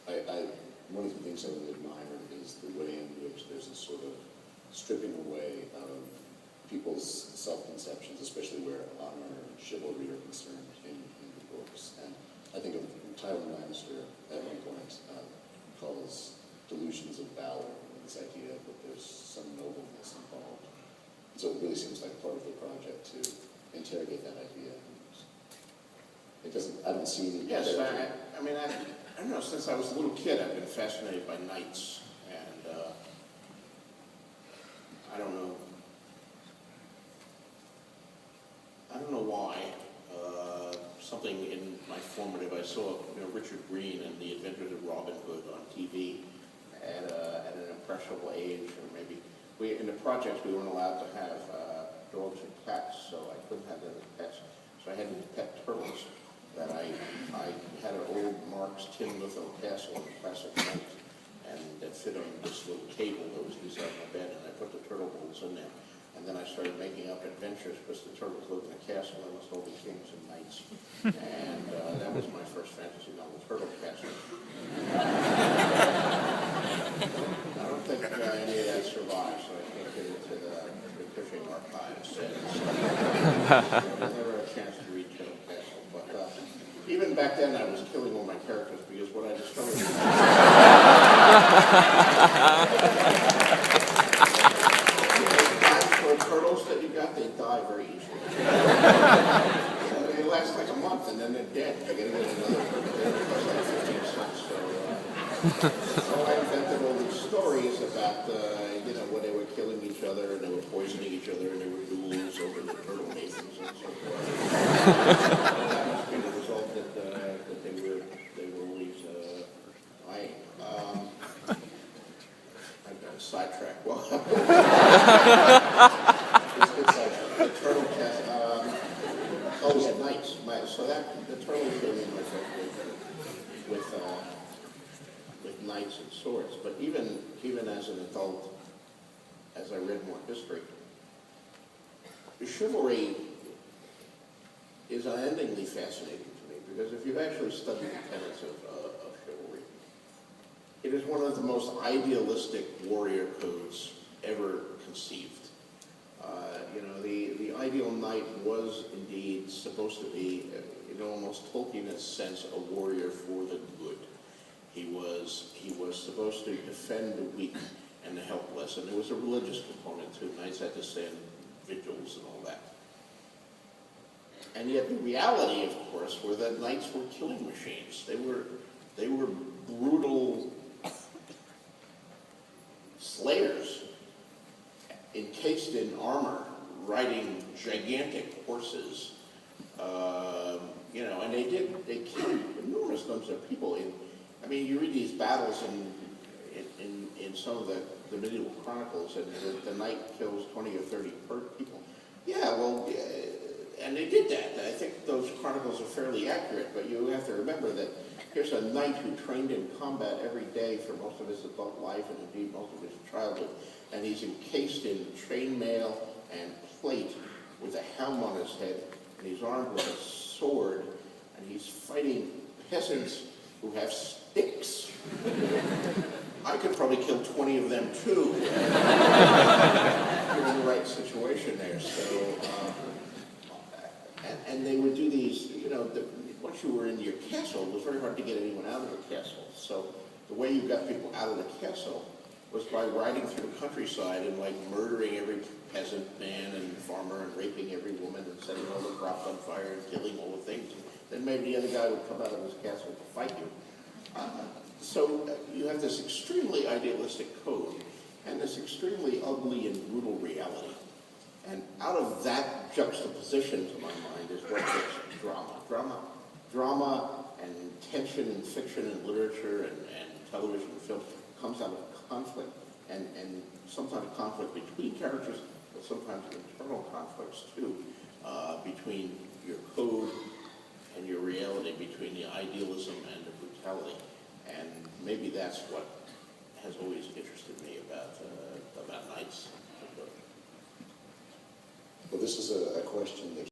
one of the things I really admire is the way in which there's a sort of stripping away of people's self-conceptions, especially where honor and chivalry are concerned in the books. And I think of Tyler Lannister at one point calls delusions of valor, this idea that there's some nobleness involved. So it really seems like part of the project to interrogate that idea. It doesn't, I don't see any... Yes, I mean, I don't know, since I was a little kid, I've been fascinated by knights, and I don't know why. Something in my formative, I saw Richard Green and the Adventures of Robin Hood on TV at an impressionable age, or maybe in the projects we weren't allowed to have dogs and cats, so I couldn't have any pets. So I had these pet turtles that I had an old Mark's tin litho castle in classic knight, and that fit on this little cable that was beside my bed, and I put the turtle holes in there. And then I started making up adventures because the turtles lived in a castle and must all be kings and knights. And that was my first fantasy novel, Turtle Castle. I don't think any of that survived, so I can't get into the fishing archives. I never had a chance to read Turtle Castle. But even back then, I was killing all my characters because what I discovered turtles that you got, they die very easily. They last like a month and then they're dead. You're going to get another turtle. It costs like 15 cents. So I invented all these stories about, when they were killing each other and they were poisoning each other and there were duels over the turtle maidens and so forth. That must be the result that they were always dying. I've got sidetracked. Well, the turtle cast. Oh, yeah, knights. So the turtles gave me my first with knights and swords. But even as an adult, as I read more history, chivalry is unendingly fascinating to me because if you've actually studied the tenets of chivalry, it is one of the most idealistic warrior codes ever conceived. The ideal knight was indeed supposed to be, in almost Tolkienist sense, a warrior for the good. He was supposed to defend the weak and the helpless, and there was a religious component too. Knights had to stand vigils and all that. And yet the reality, of course, were that knights were killing machines. They were brutal slayers, encased in armor, riding gigantic horses, and they killed enormous numbers of people. You read these battles in some of the medieval chronicles, and the knight kills 20 or 30 people. And they did that. I think those chronicles are fairly accurate, but you have to remember that here's a knight who trained in combat every day for most of his adult life and indeed most of his childhood, and he's encased in chainmail and plate with a helm on his head, and he's armed with a sword, and he's fighting peasants who have sticks. I could probably kill 20 of them too. You're in the right situation there. So, and they would do these, once you were in your castle, it was very hard to get anyone out of the castle. So the way you got people out of the castle was by riding through the countryside and murdering every peasant man and farmer and raping every woman and setting all the crops on fire and killing all the things. Then maybe the other guy would come out of his castle to fight you. So you have this extremely idealistic code and this extremely ugly and brutal reality. And out of that juxtaposition, to my mind, is what makes drama. Drama and tension in fiction and literature and television and film comes out of conflict, and sometimes conflict between characters, but sometimes internal conflicts too, between your code and your reality, between the idealism and the brutality. And maybe that's what has always interested me about knights. Well, this is a question that